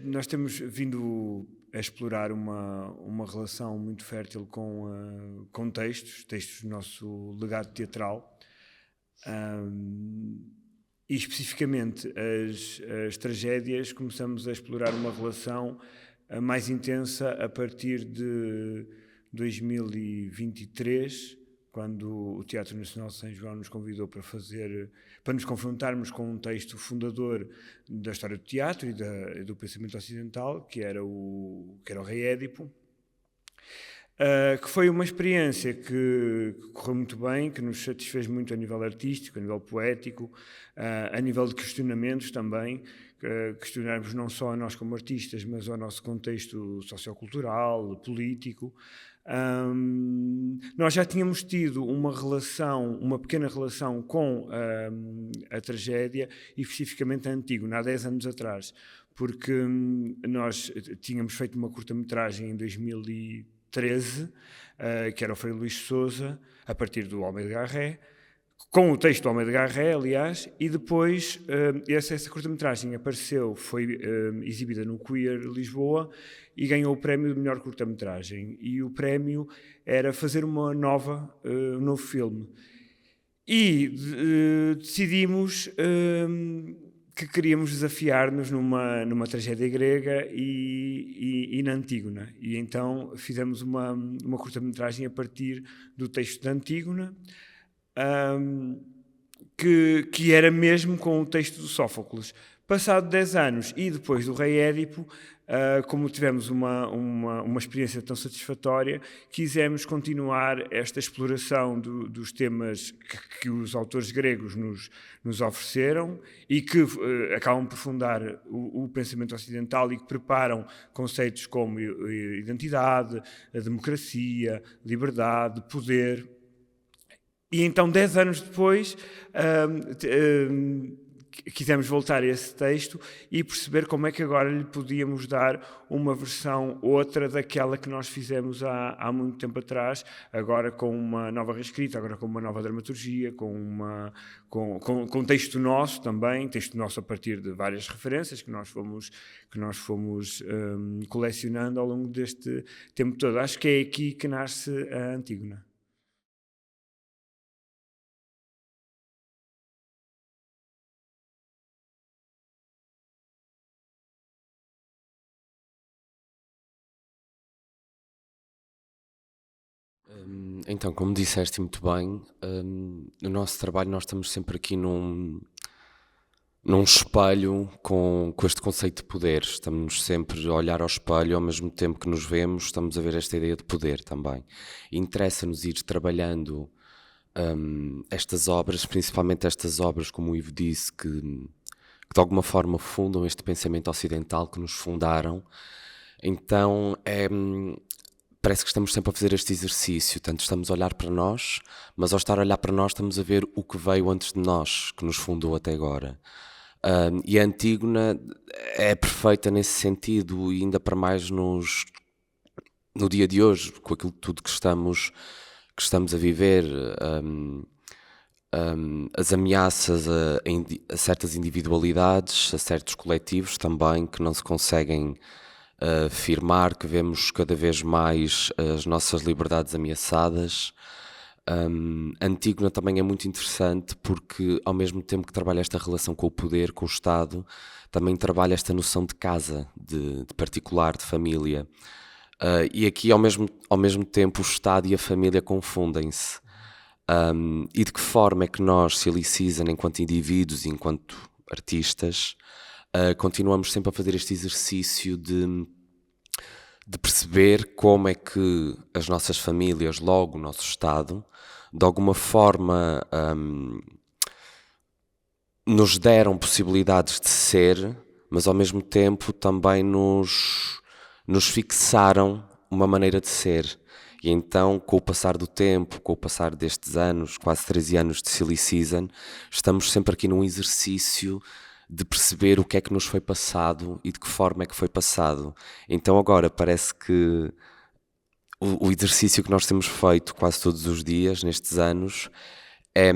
Nós temos vindo a explorar uma relação muito fértil com textos do nosso legado teatral, e especificamente as tragédias. Começamos a explorar uma relação mais intensa a partir de 2023, quando o Teatro Nacional de São João nos convidou para nos confrontarmos com um texto fundador da história do teatro e do pensamento ocidental, que era o Rei Édipo, que foi uma experiência que correu muito bem, que nos satisfez muito a nível artístico, a nível poético, a nível de questionamentos também, questionarmos não só a nós como artistas, mas ao nosso contexto sociocultural, político. Nós já tínhamos tido uma pequena relação com a tragédia, e especificamente a Antígona, há 10 anos atrás, porque nós tínhamos feito uma curta-metragem em 2013, que era o Frei Luís de Sousa, a partir do Almeida Garré, com o texto do Almeida Garré, aliás, e depois essa curta-metragem foi exibida no Queer Lisboa e ganhou o prémio de melhor curta-metragem. E o prémio era fazer um novo filme. E decidimos que queríamos desafiar-nos numa tragédia grega e na Antígona. E então fizemos uma curta-metragem a partir do texto da Antígona, que era mesmo com o texto do Sófocles. Passado 10 anos e depois do Rei Édipo, como tivemos uma experiência tão satisfatória, quisemos continuar esta exploração dos temas que os autores gregos nos ofereceram e que acabam por fundar o pensamento ocidental e que preparam conceitos como identidade, a democracia, liberdade, poder. E então, 10 anos depois, quisemos voltar a esse texto e perceber como é que agora lhe podíamos dar uma versão outra daquela que nós fizemos há muito tempo atrás, agora com uma nova reescrita, agora com uma nova dramaturgia, com texto nosso também, texto nosso a partir de várias referências que nós fomos colecionando ao longo deste tempo todo. Acho que é aqui que nasce a Antígona. Então, como disseste muito bem, no nosso trabalho nós estamos sempre aqui num espelho com este conceito de poder. Estamos sempre a olhar ao espelho, ao mesmo tempo que nos vemos, estamos a ver esta ideia de poder também. E interessa-nos ir trabalhando estas obras, principalmente estas obras, como o Ivo disse, que de alguma forma fundam este pensamento ocidental, que nos fundaram. Então, parece que estamos sempre a fazer este exercício, tanto estamos a olhar para nós, mas ao estar a olhar para nós estamos a ver o que veio antes de nós, que nos fundou até agora. E a Antígona é perfeita nesse sentido, e ainda para mais no dia de hoje, com aquilo tudo que estamos a viver, as ameaças a certas individualidades, a certos coletivos também, que não se conseguem afirmar, que vemos cada vez mais as nossas liberdades ameaçadas. Antígona também é muito interessante porque, ao mesmo tempo que trabalha esta relação com o poder, com o Estado, também trabalha esta noção de casa, de particular, de família. E aqui, ao mesmo tempo, o Estado e a família confundem-se. E de que forma é que nós, Silly Season, enquanto indivíduos e enquanto artistas, continuamos sempre a fazer este exercício de perceber como é que as nossas famílias, logo o nosso Estado, de alguma forma nos deram possibilidades de ser, mas ao mesmo tempo também nos fixaram uma maneira de ser. E então, com o passar do tempo, com o passar destes anos, quase 13 anos de Silly Season, estamos sempre aqui num exercício de perceber o que é que nos foi passado e de que forma é que foi passado. Então agora parece que o exercício que nós temos feito quase todos os dias nestes anos é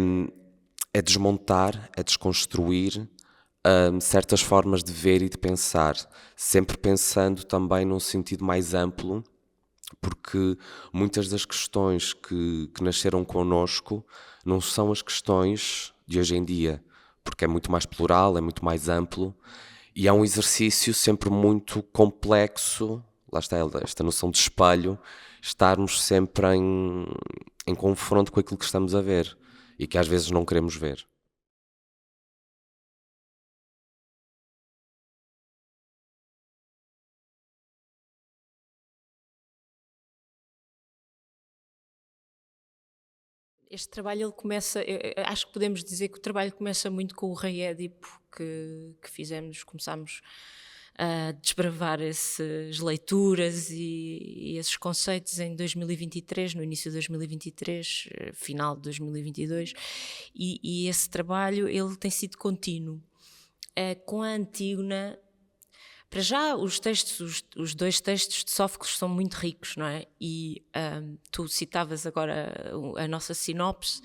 desmontar, é desconstruir certas formas de ver e de pensar, sempre pensando também num sentido mais amplo, porque muitas das questões que nasceram connosco não são as questões de hoje em dia, porque é muito mais plural, é muito mais amplo e é um exercício sempre muito complexo. Lá está esta noção de espelho, estarmos sempre em confronto com aquilo que estamos a ver e que às vezes não queremos ver. Este trabalho ele começa, eu acho que podemos dizer que o trabalho começa muito com o Rei Édipo que começámos a desbravar essas leituras e esses conceitos em 2023, no início de 2023, final de 2022, e esse trabalho ele tem sido contínuo. Com a Antígona, para já, os dois textos de Sófocles são muito ricos, não é? E tu citavas agora a nossa sinopse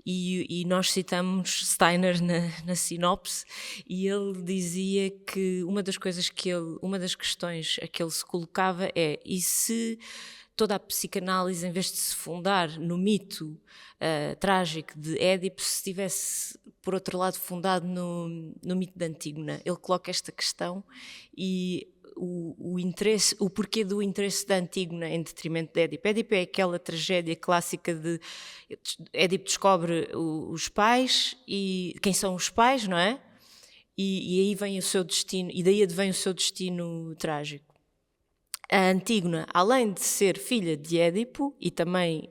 e nós citamos Steiner na sinopse e ele dizia que uma das questões a que ele se colocava é: e se toda a psicanálise, em vez de se fundar no mito trágico de Édipo, se estivesse, por outro lado, fundado no mito de Antígona? Ele coloca esta questão e o porquê do interesse da Antígona em detrimento de Édipo. Édipo é aquela tragédia clássica de Édipo descobre os pais e quem são os pais, não é? E aí vem o seu destino, e daí advém o seu destino trágico. A Antígona, além de ser filha de Édipo e também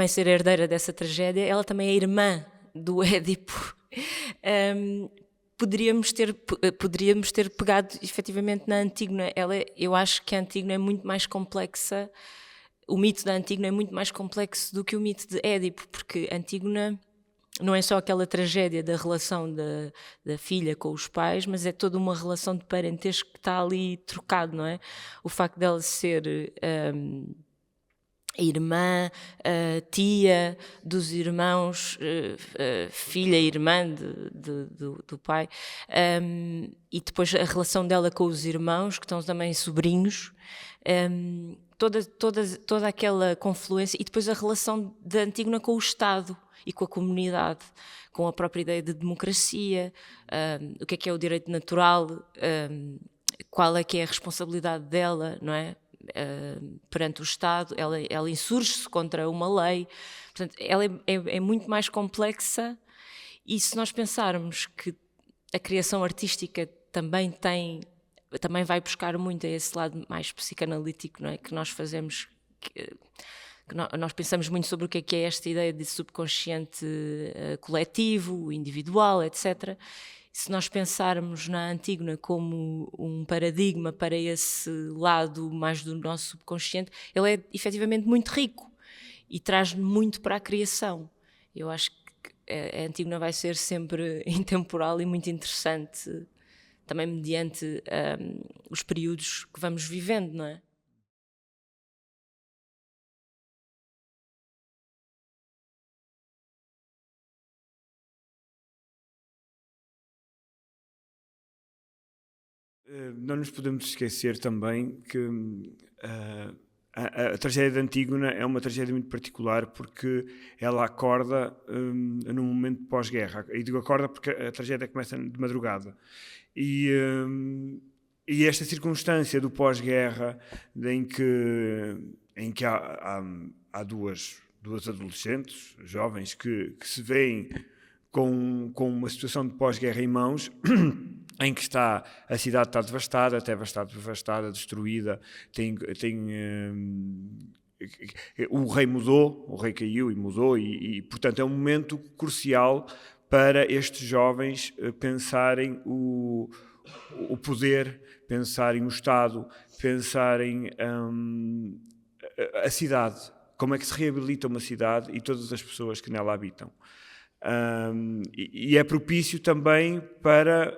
ser herdeira dessa tragédia, ela também é irmã do Édipo. Poderíamos ter pegado efetivamente na Antígona. Eu acho que a Antígona é muito mais complexa, o mito da Antígona é muito mais complexo do que o mito de Édipo, porque Antígona não é só aquela tragédia da relação da filha com os pais, mas é toda uma relação de parentesco que está ali trocado, não é? O facto dela ser irmã, tia dos irmãos, filha e irmã do pai, e depois a relação dela com os irmãos, que estão também sobrinhos, toda aquela confluência, e depois a relação da Antígona com o Estado e com a comunidade, com a própria ideia de democracia, o que é o direito natural, qual é que é a responsabilidade dela, não é? Perante o Estado, ela insurge-se contra uma lei, portanto, ela é muito mais complexa, e se nós pensarmos que a criação artística também vai buscar muito a esse lado mais psicanalítico, não é? Que nós fazemos, que nós pensamos muito sobre o que é esta ideia de subconsciente coletivo, individual, etc. Se nós pensarmos na Antígona como um paradigma para esse lado mais do nosso subconsciente, ele é efetivamente muito rico e traz muito para a criação. Eu acho que a Antígona vai ser sempre intemporal e muito interessante, também mediante os períodos que vamos vivendo, não é? Não nos podemos esquecer também que a tragédia de Antígona é uma tragédia muito particular porque ela acorda num momento pós-guerra. E digo acorda porque a tragédia começa de madrugada. E esta circunstância do pós-guerra em que há duas adolescentes, jovens, que se veem com uma situação de pós-guerra em mãos, em que a cidade está devastada, até devastada, destruída, o rei mudou, o rei caiu e mudou, e portanto é um momento crucial para estes jovens pensarem o poder, pensarem o Estado, pensarem a cidade, como é que se reabilita uma cidade e todas as pessoas que nela habitam. E é propício também para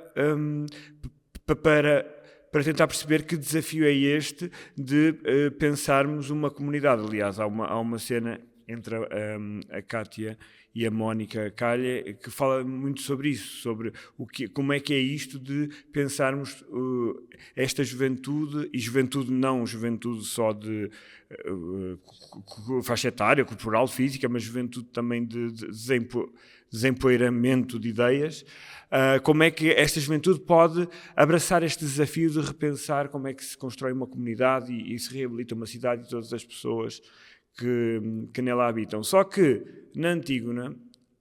tentar perceber que desafio é este de pensarmos uma comunidade. Aliás, há uma cena entre a Cátia e a Mónica Calha, que fala muito sobre isso, sobre como é que é isto de pensarmos esta juventude, e juventude não juventude só de faixa etária, corporal, física, mas juventude também de desempoeiramento de ideias, como é que esta juventude pode abraçar este desafio de repensar como é que se constrói uma comunidade e se reabilita uma cidade e todas as pessoas que nela habitam. Só que, na Antígona,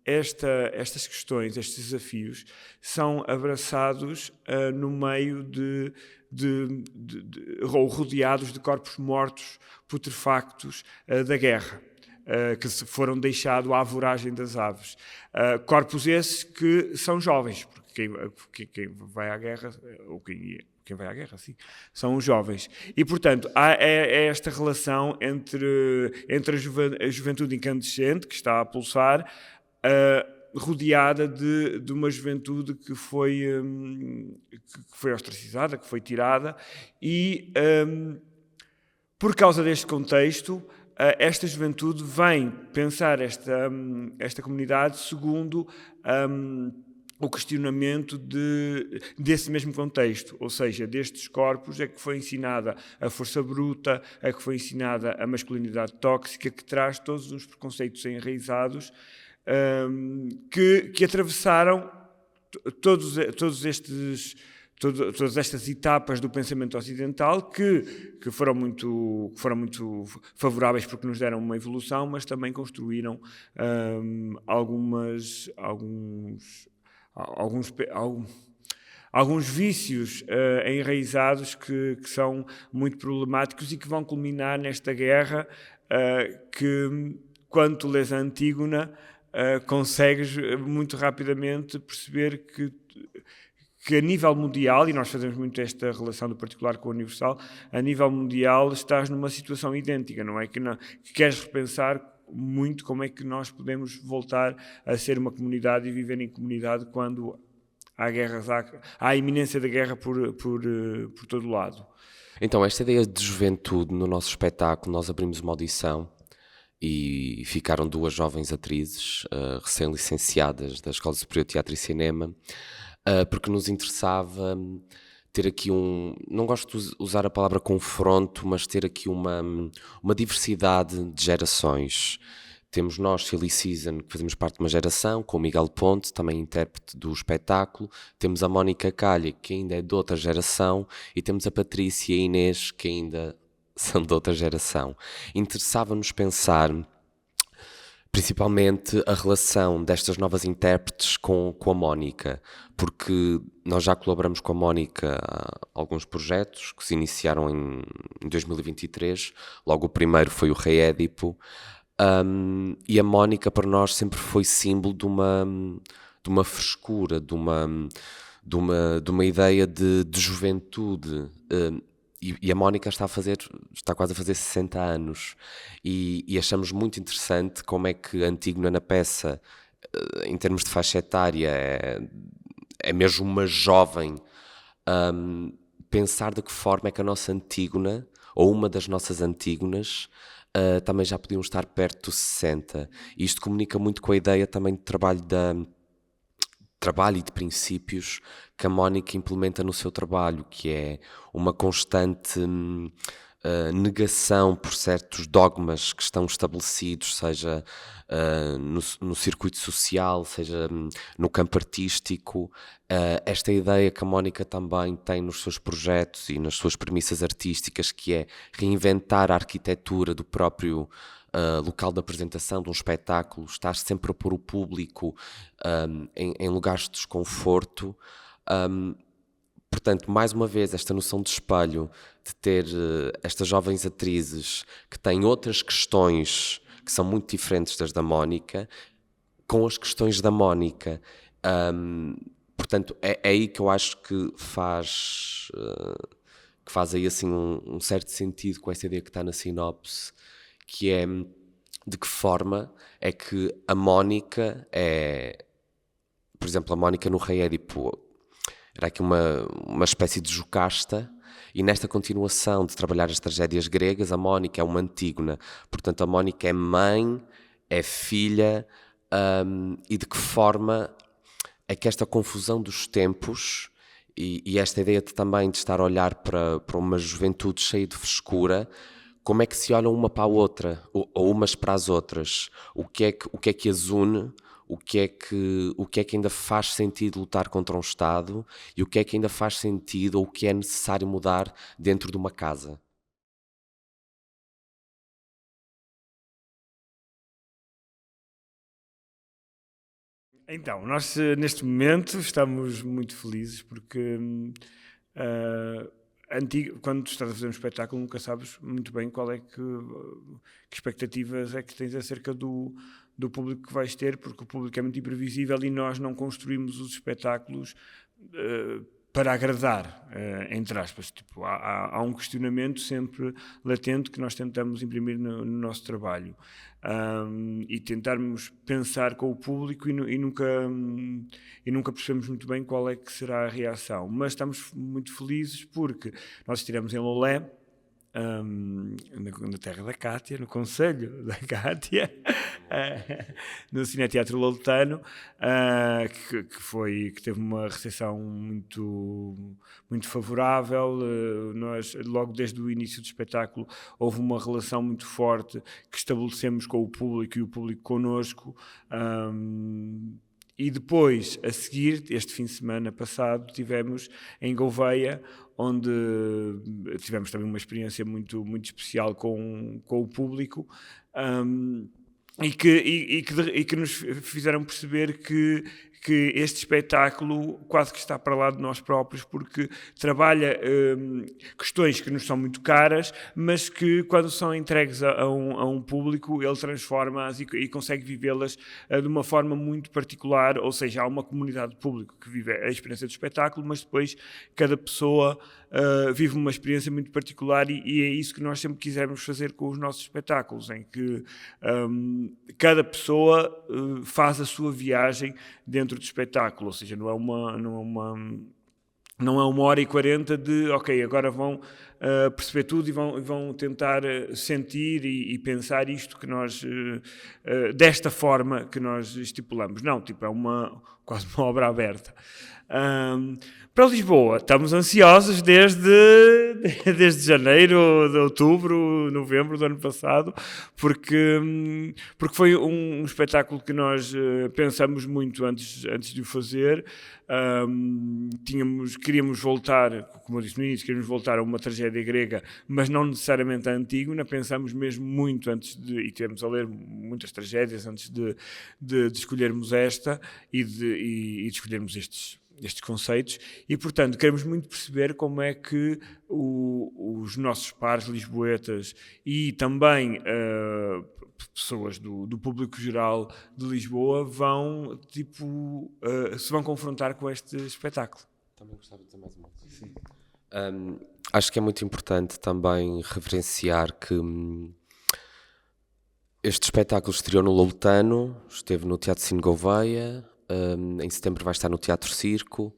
estas questões, estes desafios, são abraçados no meio ou rodeados de corpos mortos, putrefactos da guerra, que foram deixados à voragem das aves. Corpos esses que são jovens, porque quem vai à guerra, ou quem vai à guerra, sim, são os jovens. E, portanto, há esta relação entre a juventude incandescente, que está a pulsar, rodeada de uma juventude que foi ostracizada, que foi tirada, e, por causa deste contexto, esta juventude vem pensar esta comunidade segundo o questionamento desse mesmo contexto, ou seja, destes corpos é que foi ensinada a força bruta, é que foi ensinada a masculinidade tóxica, que traz todos os preconceitos enraizados que atravessaram todas estas etapas do pensamento ocidental que foram muito favoráveis porque nos deram uma evolução, mas também construíram alguns vícios enraizados que são muito problemáticos e que vão culminar nesta guerra que, quando tu lês a Antígona, consegues muito rapidamente perceber que a nível mundial, e nós fazemos muito esta relação do particular com o universal, a nível mundial estás numa situação idêntica, não é? Que queres repensar muito como é que nós podemos voltar a ser uma comunidade e viver em comunidade quando há guerras, há a iminência da guerra por todo o lado. Então, esta ideia de juventude no nosso espetáculo, nós abrimos uma audição e ficaram 2 jovens atrizes recém-licenciadas da Escola Superior de Teatro e Cinema, porque nos interessava ter aqui não gosto de usar a palavra confronto, mas ter aqui uma diversidade de gerações. Temos nós, Silly Season, que fazemos parte de uma geração, com o Miguel Ponte, também intérprete do espetáculo. Temos a Mónica Calha, que ainda é de outra geração, e temos a Patrícia e a Inês, que ainda são de outra geração. Interessava-nos pensar principalmente a relação destas novas intérpretes com a Mónica, porque nós já colaboramos com a Mónica a alguns projetos que se iniciaram em 2023, logo o primeiro foi o Rei Édipo, e a Mónica para nós sempre foi símbolo de uma frescura, de uma ideia de juventude, e a Mónica está quase a fazer 60 anos e achamos muito interessante como é que a Antígona na peça, em termos de faixa etária, é mesmo uma jovem. Pensar de que forma é que a nossa Antígona, ou uma das nossas Antígonas, também já podiam estar perto dos 60. E isto comunica muito com a ideia também de trabalho e de princípios que a Mónica implementa no seu trabalho, que é uma constante negação por certos dogmas que estão estabelecidos, seja no circuito social, seja no campo artístico. Esta ideia que a Mónica também tem nos seus projetos e nas suas premissas artísticas, que é reinventar a arquitetura do próprio local de apresentação de um espetáculo, estar sempre a pôr o público em lugares de desconforto. Portanto, mais uma vez, esta noção de espelho, de ter estas jovens atrizes que têm outras questões que são muito diferentes das da Mónica, com as questões da Mónica. Portanto, é aí que eu acho que faz aí assim um certo sentido com essa ideia que está na sinopse, que é de que forma é que a Mónica por exemplo, a Mónica no Rei Édipo era aqui uma espécie de Jocasta, e nesta continuação de trabalhar as tragédias gregas, a Mónica é uma Antígona, portanto a Mónica é mãe, é filha, e de que forma é que esta confusão dos tempos e esta ideia também de estar a olhar para uma juventude cheia de frescura, como é que se olham uma para a outra, ou umas para as outras? O que é que as une? O que é que ainda faz sentido lutar contra um Estado? E o que é que ainda faz sentido, ou o que é necessário mudar dentro de uma casa? Então, nós neste momento estamos muito felizes porque quando tu estás a fazer um espetáculo nunca sabes muito bem qual é que expectativas é que tens acerca do público que vais ter, porque o público é muito imprevisível e nós não construímos os espetáculos para agradar, entre aspas. Tipo, há um questionamento sempre latente que nós tentamos imprimir no nosso trabalho. E tentarmos pensar com o público e nunca percebemos muito bem qual é que será a reação. Mas estamos muito felizes porque nós estivemos em Lolé, na terra da Cátia, no concelho da Cátia, no Cineteatro Loletano, que teve uma recepção muito favorável. Nós, logo desde o início do espetáculo, houve uma relação muito forte que estabelecemos com o público e o público connosco. E depois, a seguir, este fim de semana passado, tivemos em Gouveia, onde tivemos também uma experiência muito especial com o público, e que nos fizeram perceber que este espetáculo quase que está para lá de nós próprios, porque trabalha questões que nos são muito caras, mas que quando são entregues a um público, ele transforma-as e consegue vivê-las de uma forma muito particular, ou seja, há uma comunidade de público que vive a experiência do espetáculo, mas depois cada pessoa vive uma experiência muito particular e é isso que nós sempre quisemos fazer com os nossos espetáculos, em que cada pessoa faz a sua viagem dentro do espetáculo, ou seja, não é uma hora e 40 de, ok, agora vão perceber tudo e vão tentar sentir e pensar isto que nós, desta forma que nós estipulamos. Não, tipo, é quase uma obra aberta. Para Lisboa, estamos ansiosos desde janeiro, de outubro, novembro do ano passado, porque foi um espetáculo que nós pensamos muito antes de o fazer. Queríamos voltar, como eu disse no início, queríamos voltar a uma tragédia grega, mas não necessariamente a Antígona. Pensamos mesmo muito e tivemos a ler muitas tragédias antes de escolhermos esta e de escolhermos estes conceitos, e portanto queremos muito perceber como é que os nossos pares lisboetas e também pessoas do público geral de Lisboa se vão confrontar com este espetáculo. Também gostava de dizer mais uma coisa. Sim. Acho que é muito importante também referenciar que este espetáculo estreou no Loletano, esteve no Teatro Cine Gouveia, em setembro vai estar no Teatro Circo,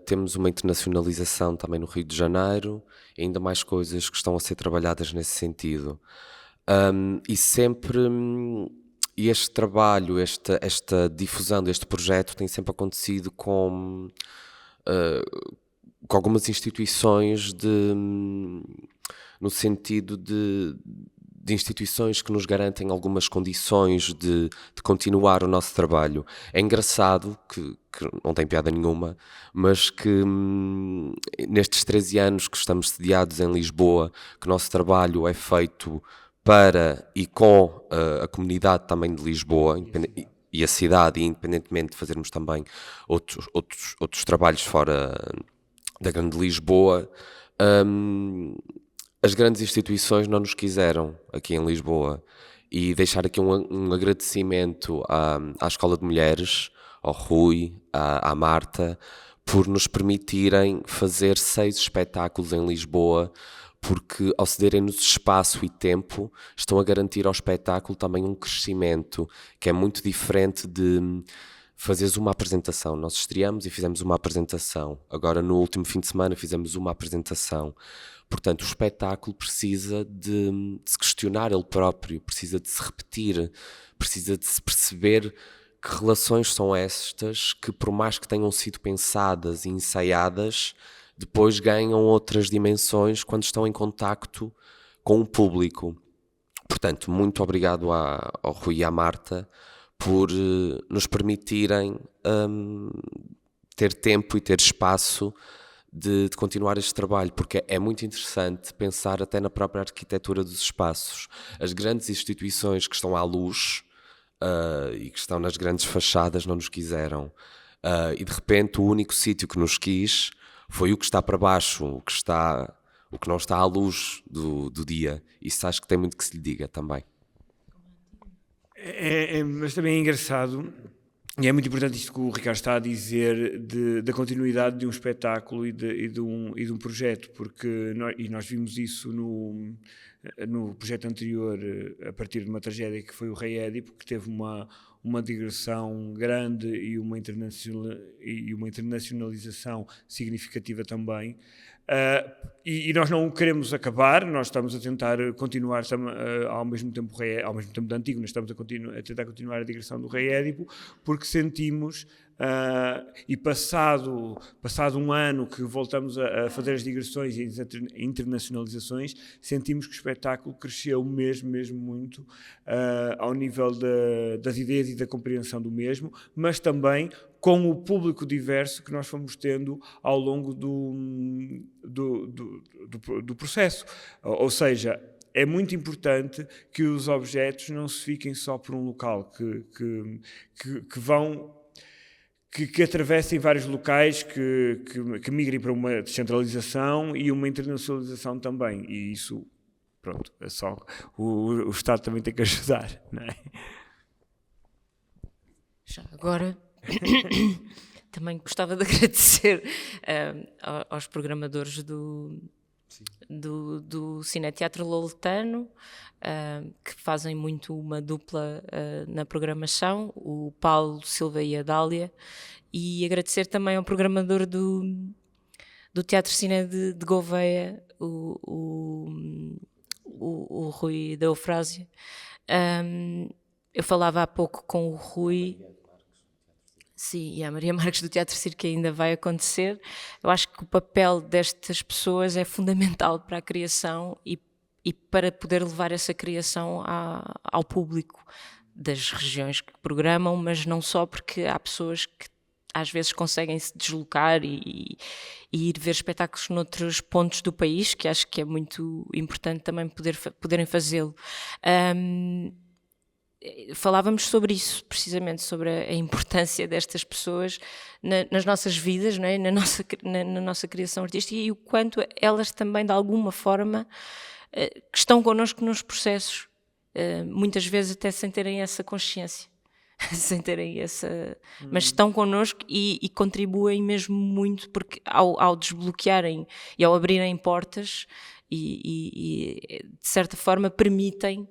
temos uma internacionalização também no Rio de Janeiro, e ainda mais coisas que estão a ser trabalhadas nesse sentido. E sempre este trabalho, esta difusão deste projeto tem sempre acontecido com algumas instituições no sentido de instituições que nos garantem algumas condições de continuar o nosso trabalho. É engraçado, que não tem piada nenhuma, mas que nestes 13 anos que estamos sediados em Lisboa, que o nosso trabalho é feito para e com a comunidade também de Lisboa e a cidade, e independentemente de fazermos também outros trabalhos fora da grande Lisboa, as grandes instituições não nos quiseram aqui em Lisboa, e deixar aqui um agradecimento à Escola de Mulheres, ao Rui, à Marta, por nos permitirem fazer 6 espetáculos em Lisboa, porque ao cederem-nos espaço e tempo, estão a garantir ao espetáculo também um crescimento que é muito diferente fazeres uma apresentação. Nós estreamos e fizemos uma apresentação. Agora, no último fim de semana, fizemos uma apresentação. Portanto, o espetáculo precisa de se questionar ele próprio, precisa de se repetir, precisa de se perceber que relações são estas que, por mais que tenham sido pensadas e ensaiadas, depois ganham outras dimensões quando estão em contacto com o público. Portanto, muito obrigado ao Rui e à Marta por nos permitirem ter tempo e ter espaço de continuar este trabalho, porque é muito interessante pensar até na própria arquitetura dos espaços. As grandes instituições que estão à luz e que estão nas grandes fachadas não nos quiseram. E de repente o único sítio que nos quis foi o que está para baixo, o que não está à luz do dia. Isso acho que tem muito que se lhe diga também. Mas também é engraçado, e é muito importante isto que o Ricardo está a dizer, da continuidade de um espetáculo e de um projeto, porque nós vimos isso no projeto anterior, a partir de uma tragédia que foi o Rei Édipo, que teve uma digressão grande e uma internacionalização significativa também. E nós não o queremos acabar, nós estamos a tentar continuar ao mesmo tempo do Antígona, estamos a tentar continuar a digressão do Rei Édipo, porque sentimos, e passado um ano que voltamos a fazer as digressões e as internacionalizações, sentimos que o espetáculo cresceu mesmo muito ao nível das ideias e da compreensão do mesmo, mas também com o público diverso que nós fomos tendo ao longo do processo. Ou seja, é muito importante que os objetos não se fiquem só por um local, que atravessem vários locais, que migrem para uma descentralização e uma internacionalização também. E isso, pronto, é só o Estado também tem que ajudar, não é? Já agora... Também gostava de agradecer aos programadores do Cineteatro Loletano, que fazem muito uma dupla na programação, o Paulo Silva e a Dália, e agradecer também ao programador do Teatro Cine de Gouveia, o Rui da Eufrásia. Eu falava há pouco com o Rui... Sim, e a Maria Marques do Teatro Circo ainda vai acontecer. Eu acho que o papel destas pessoas é fundamental para a criação e para poder levar essa criação ao público das regiões que programam, mas não só, porque há pessoas que às vezes conseguem se deslocar e ir ver espetáculos noutros pontos do país, que acho que é muito importante também poderem fazê-lo. Falávamos sobre isso, precisamente, sobre a importância destas pessoas nas nossas vidas, não é? na nossa criação artística, e o quanto elas também, de alguma forma, estão connosco nos processos, muitas vezes até sem terem essa consciência, sem terem essa... Mas estão connosco e contribuem mesmo muito, porque ao desbloquearem e ao abrirem portas e de certa forma permitem...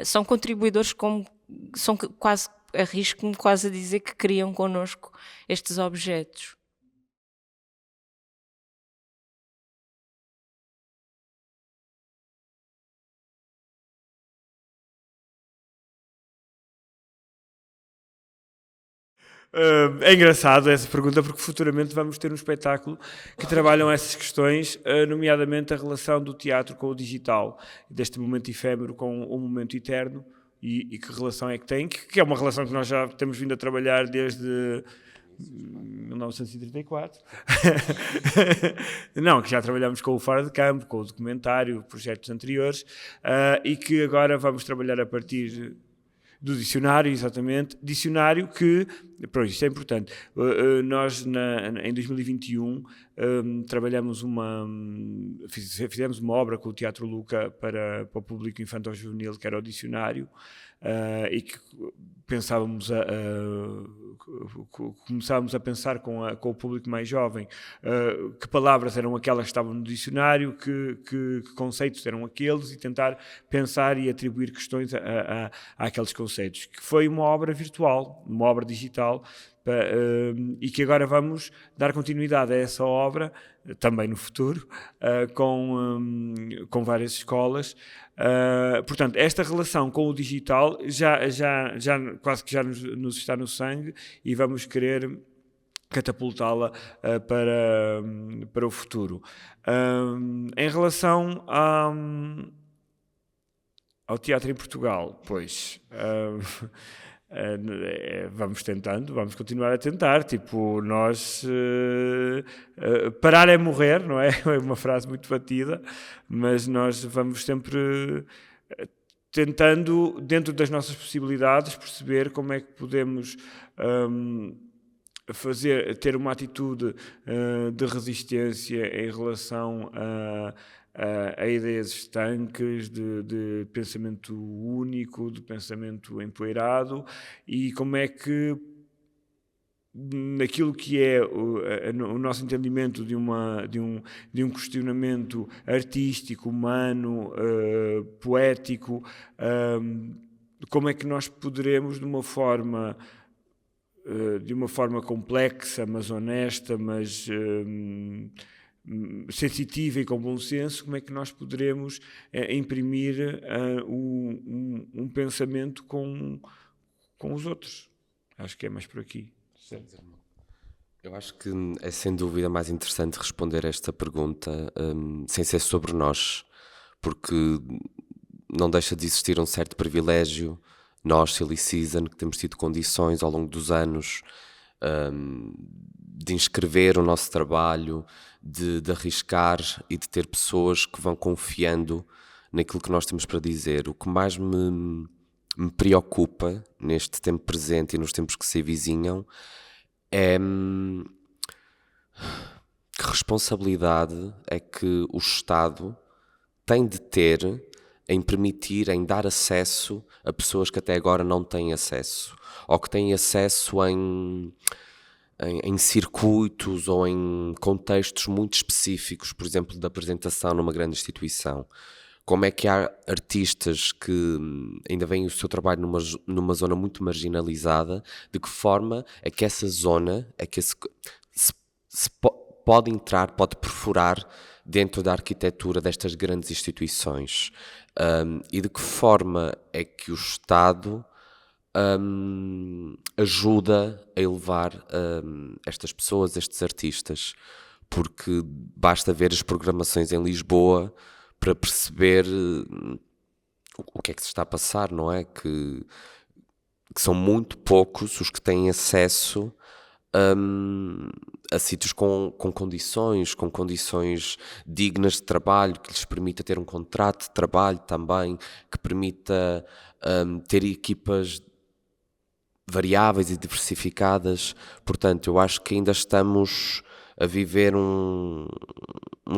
são contribuidores, são quase, arrisco-me quase a dizer que criam connosco estes objetos. É engraçado essa pergunta, porque futuramente vamos ter um espetáculo que trabalham essas questões, nomeadamente a relação do teatro com o digital, deste momento efêmero com o momento eterno, e que relação é que tem, que é uma relação que nós já temos vindo a trabalhar desde 1934. Não, que já trabalhamos com o Fora de Campo, com o documentário, projetos anteriores, e que agora vamos trabalhar a partir... do dicionário, exatamente. Dicionário que, pronto, isto é importante. Nós, em 2021, fizemos uma obra com o Teatro Luca para o público infantil-juvenil, que era o dicionário, e que começávamos a pensar com o público mais jovem que palavras eram aquelas que estavam no dicionário, que conceitos eram aqueles, e tentar pensar e atribuir questões àqueles conceitos, que foi uma obra virtual, uma obra digital, e que agora vamos dar continuidade a essa obra também no futuro, com várias escolas. Portanto, esta relação com o digital já quase que já nos está no sangue, e vamos querer catapultá-la para o futuro. Em relação ao teatro em Portugal, pois... vamos continuar a tentar, tipo, nós parar é morrer, não é? É uma frase muito batida, mas nós vamos sempre tentando, dentro das nossas possibilidades, perceber como é que podemos ter uma atitude de resistência em relação a ideias estanques, de pensamento único, de pensamento empoeirado, e como é que naquilo que é o nosso entendimento de um questionamento artístico, humano, poético, como é que nós poderemos, de uma forma complexa, mas honesta, mas sensitiva e com bom senso, como é que nós poderemos imprimir um pensamento com os outros. Acho que é mais por aqui. Eu acho que é sem dúvida mais interessante responder esta pergunta sem ser sobre nós, porque não deixa de existir um certo privilégio, nós, Silly Season, que temos tido condições ao longo dos anos de inscrever o nosso trabalho, de arriscar e de ter pessoas que vão confiando naquilo que nós temos para dizer. O que mais me preocupa neste tempo presente e nos tempos que se avizinham é que responsabilidade é que o Estado tem de ter em permitir, em dar acesso a pessoas que até agora não têm acesso, ou que têm acesso em circuitos ou em contextos muito específicos, por exemplo, de apresentação numa grande instituição. Como é que há artistas que ainda veem o seu trabalho numa zona muito marginalizada? De que forma é que essa zona, pode entrar, pode perfurar dentro da arquitetura destas grandes instituições? E de que forma é que o Estado ajuda a elevar estas pessoas, estes artistas? Porque basta ver as programações em Lisboa para perceber o que é que se está a passar, não é? Que são muito poucos os que têm acesso a sítios com condições dignas de trabalho, que lhes permita ter um contrato de trabalho também, que permita ter equipas variáveis e diversificadas. Portanto, eu acho que ainda estamos a viver um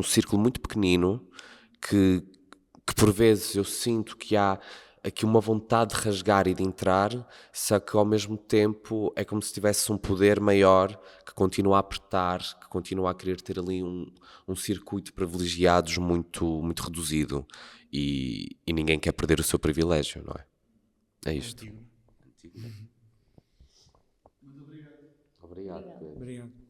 círculo muito pequenino que por vezes eu sinto que há aqui uma vontade de rasgar e de entrar, só que ao mesmo tempo é como se tivesse um poder maior que continua a apertar, que continua a querer ter ali um circuito de privilegiados muito, muito reduzido, e ninguém quer perder o seu privilégio, não é? É isto. Muito obrigado. Obrigado. Obrigado.